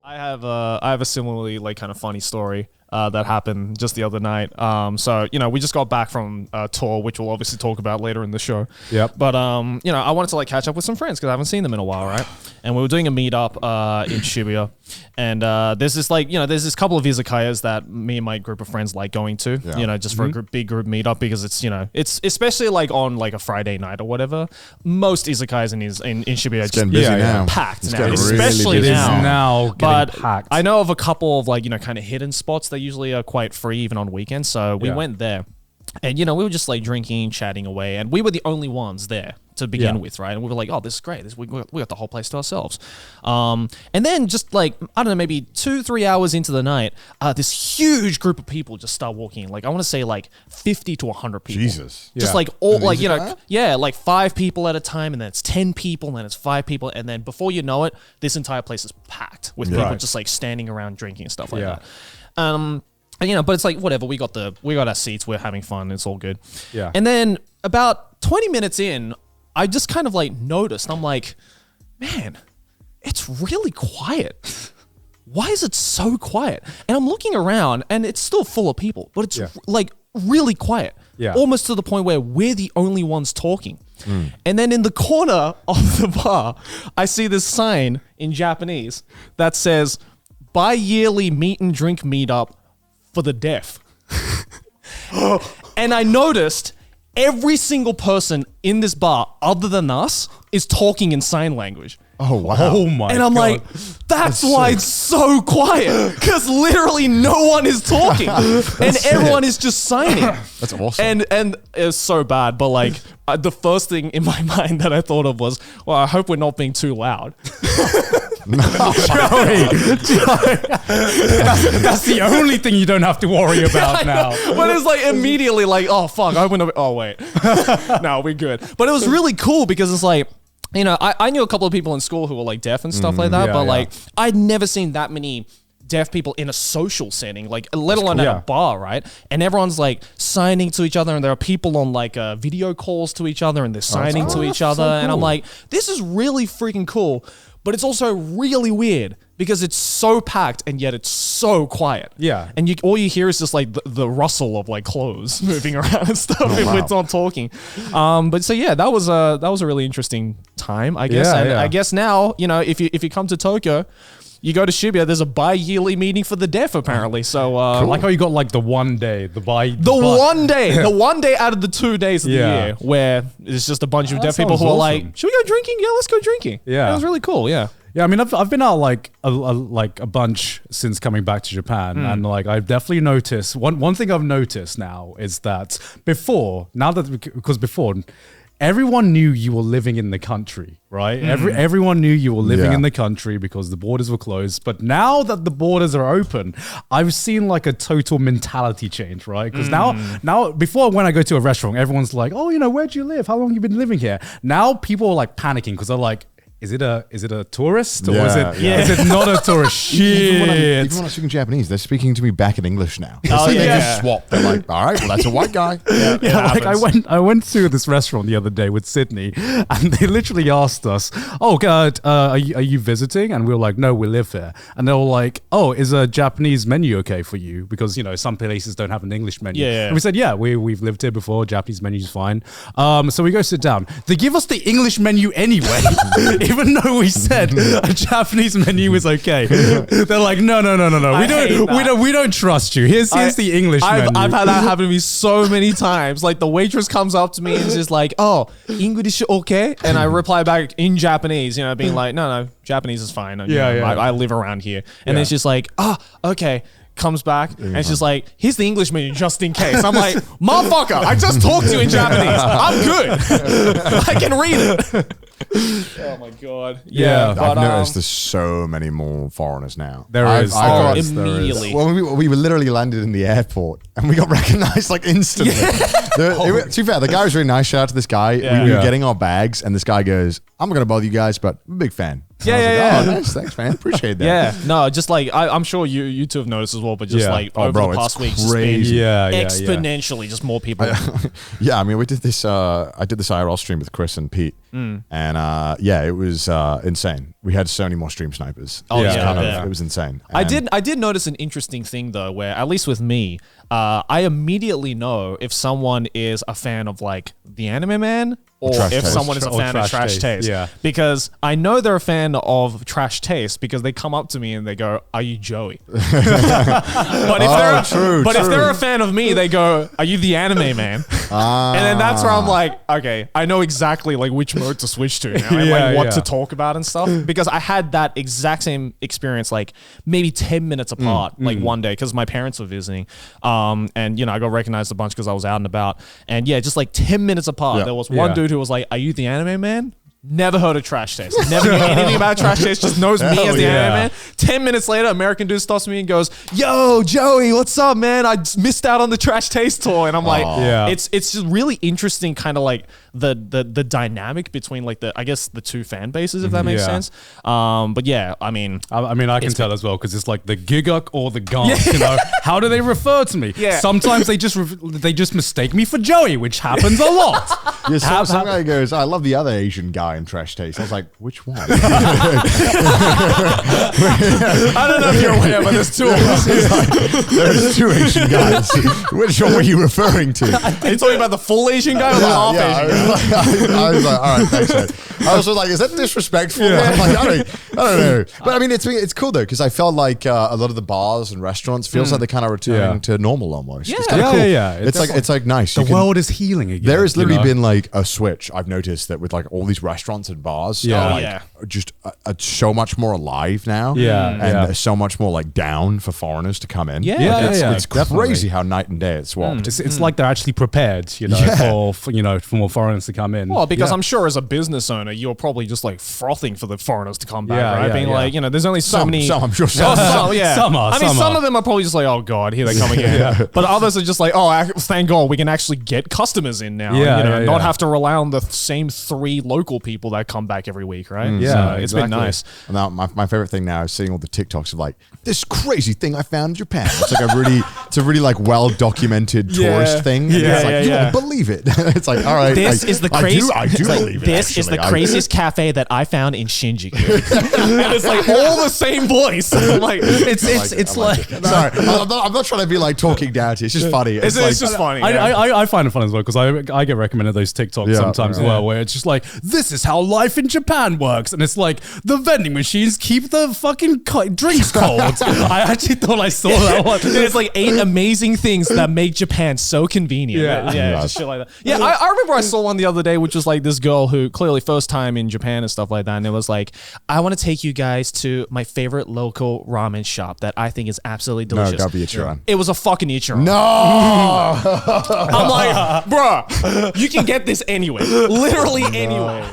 I have a similarly like kind of funny story that happened just the other night. So we just got back from a tour, which we'll obviously talk about later in the show. Yep. But I wanted to like catch up with some friends because I haven't seen them in a while, right? And we were doing a meetup in Shibuya, and there's this there's this couple of izakayas that me and my group of friends like going to, just for a big group meetup because it's it's especially like on like a Friday night or whatever. Most izakayas in Shibuya are just busy now. packed It's now, getting especially really busy. now. But packed. I know of a couple of like kind of hidden spots that usually are quite free even on weekends. So we went there, and we were just like drinking, chatting away, and we were the only ones there to begin with, right? And we were like, oh, this is great. We got the whole place to ourselves. And then just like, I don't know, maybe 2-3 hours into the night, this huge group of people just start walking in. Like, I want to say like 50 to 100 people. Jesus. Just like all like, like 5 people at a time, and then it's 10 people, and then it's 5 people. And then before you know it, this entire place is packed with people just like standing around drinking and stuff like that. But it's like, whatever, we got our seats, we're having fun, it's all good. Yeah. And then about 20 minutes in, I just kind of like noticed, I'm like, man, it's really quiet. Why is it so quiet? And I'm looking around and it's still full of people, but it's like really quiet. Yeah. Almost to the point where we're the only ones talking. And then in the corner of the bar, I see this sign in Japanese that says, bi-yearly meet and drink meetup for the deaf. And I noticed every single person in this bar other than us is talking in sign language. Oh, wow. Oh my God. And I'm like, that's why it's so quiet, because literally no one is talking and everyone is just signing. That's awesome. And it's so bad, but like the first thing in my mind that I thought of was, well, I hope we're not being too loud. Joey, that's the only thing you don't have to worry about now. But it's like immediately like, oh fuck, I hope we're not, oh wait. No, we're good. But it was really cool because it's like, I knew a couple of people in school who were like deaf and stuff like that, but like I'd never seen that many deaf people in a social setting, like let alone at a bar, right? And everyone's like signing to each other, and there are people on like video calls to each other, and they're signing to each other. So cool. And I'm like, this is really freaking cool, but it's also really weird because it's so packed and yet it's so quiet. Yeah. And all you hear is just like the rustle of like clothes moving around and stuff if we're not talking. But so yeah, that was a really interesting time, I guess. I guess now, if you come to Tokyo, you go to Shibuya, there's a bi-yearly meeting for the deaf, apparently. So, cool. Like how you got like the one day, the one day out of the 2 days of the year where it's just a bunch of deaf people who are like, should we go drinking? Yeah, let's go drinking. Yeah. It was really cool. Yeah. Yeah, I mean, I've been out like a bunch since coming back to Japan, and like I've definitely noticed one thing I've noticed now is that before everyone knew you were living in the country, right? Everyone knew you were living in the country because the borders were closed. But now that the borders are open, I've seen like a total mentality change, right? Because now before when I go to a restaurant, everyone's like, oh, where'd you live? How long have you been living here? Now people are like panicking because they're like, is it a tourist or is it not a tourist? Shit. Even when I'm speaking Japanese, they're speaking to me back in English now. They just swap. They're like, all right, well, that's a white guy. Like I went to this restaurant the other day with Sydney, and they literally asked us, "Oh, God, are you visiting?" And we were like, "No, we live here." And they were like, "Oh, is a Japanese menu okay for you?" Because some places don't have an English menu. And we said, "Yeah, we've lived here before. Japanese menu's fine." So we go sit down. They give us the English menu anyway. Even though we said a Japanese menu is okay, they're like, no. We don't trust you. Here's the English menu. I've had that happen to me so many times. Like the waitress comes up to me and is just like, "Oh, English okay?" And I reply back in Japanese, being like, "No, Japanese is fine. I live around here." And it's just like, "Oh, okay." Comes back and it's just like, here's the English menu just in case. I'm like, motherfucker, I just talked to you in Japanese. I'm good. I can read it. Oh my God. Yeah. I've noticed there's so many more foreigners now. There is. Immediately. Well, we were literally landed in the airport and we got recognized like instantly. To be fair, the guy was really nice. Shout out to this guy. We were getting our bags and this guy goes, "I'm not going to bother you guys, but I'm a big fan. Yeah, I was yeah, like, yeah. Oh, nice. Thanks, man. Appreciate that. Yeah, no, just like I'm sure you two have noticed as well, but just Yeah. like Oh, over bro, the it's past week, just been crazy. Yeah, yeah, yeah. exponentially just more people. Yeah, I mean, we did this. I did this IRL stream with Chris and Pete, and yeah, it was insane. We had so many more stream snipers. Oh, It was yeah. it was insane. I And- did notice an interesting thing though, where at least with me, I immediately know if someone is a fan of like the Anime Man or Trash if Taste. someone is a Or fan of Trash Trash Taste, Taste. yeah. Because I know they're a fan of Trash Taste because they come up to me and they go, "Are you Joey?" but if they're a fan of me, they go, "Are you the Anime Man?" And then that's where I'm like, okay, I know exactly like which mode to switch to now and like what to talk about and stuff. Because I had that exact same experience like maybe 10 minutes apart, like one day because my parents were visiting. And you know, I got recognized a bunch because I was out and about. And yeah, just like 10 minutes apart, Yeah. there was one Yeah. dude who was like, "Are you the Anime Man?" Never heard of Trash Taste. Never knew anything about Trash Taste. Just knows me as the yeah. Anime Man. 10 minutes later, American dude stops me and goes, "Yo, Joey, what's up, man? I just missed out on the Trash Taste tour." And I'm like, Yeah. it's just really interesting, kind of like the dynamic between like I guess the two fan bases, if that makes Yeah. sense. But yeah, I mean, I mean, I can tell as well because it's like the giguk or the gonk. You know, how do they refer to me? Yeah. Sometimes they just mistake me for Joey, which happens a lot. Yeah, How- some how- guy goes, "I love the other Asian guy in Trash Taste." I was like, "Which one?" I don't know if you're aware, but there's two of us. There's two Asian guys. Which one were you referring to? Are you talking about the full Asian guy or the half I Asian guy? was, like, I was like, all right, thanks, man. I was like, is that disrespectful? I'm like, I don't know. But I mean, it's cool though because I felt like a lot of the bars and restaurants feels like they're kind of returning Yeah. to normal almost. It's Yeah. kinda Yeah, cool. yeah, yeah. It's like nice. The You can- world is healing again. There has you literally know? been like a switch. I've noticed that with like all these restaurants and bars, Yeah. are Oh, like yeah. just so much more alive now. Yeah, and yeah. they're so much more like down for foreigners to come in. Yeah. Like, Yeah, it's, yeah, it's definitely. crazy how night and day it's swapped. It's like they're actually prepared, you know, Yeah. for you know, for more foreigners to come in. Well, because Yeah. I'm sure as a business owner, you're probably just like frothing for the foreigners to come back, Yeah, right? yeah, Being yeah. like, you know, there's only so Some, many. I'm sure Some, yeah. Some are, I mean, some some are. of them are probably just like, "Oh God, here they come again." But others are just like, "Oh, thank God, we can actually get customers in now. Yeah, and, you know, yeah, not yeah. have to rely on the same 3 local people that come back every week, right?" Yeah, So it's been exactly. nice. And now my favorite thing now is seeing all the TikToks of like this crazy thing I found in Japan. It's like it's a really like well documented tourist thing. And Yeah, it's like yeah, you yeah. won't believe it. It's like all right. This I- is the I crazy. do believe it. This is actually. the craziest cafe that I found in Shinjuku, and it's like all the same voice. I'm like, it's like Sorry, I'm not trying to be like talking down to you. It's just funny. it's like, just funny. I, yeah. I find it fun as well because I get recommended those TikToks Yeah, sometimes as yeah. well, where it's just like, this is how life in Japan works, and it's like the vending machines keep the fucking drinks cold. I actually thought I saw that one. There's like 8 amazing things that make Japan so convenient. Yeah. yeah, just shit like that. Yeah, I remember I saw one the other day, which was like this girl who clearly first time in Japan and stuff like that, and it was like, "I want to take you guys to my favorite local ramen shop that I think is absolutely no, delicious." gotta be a Chiron. It was a fucking Ichiran. No. I'm like, bruh, you can get this anywhere. Literally anywhere.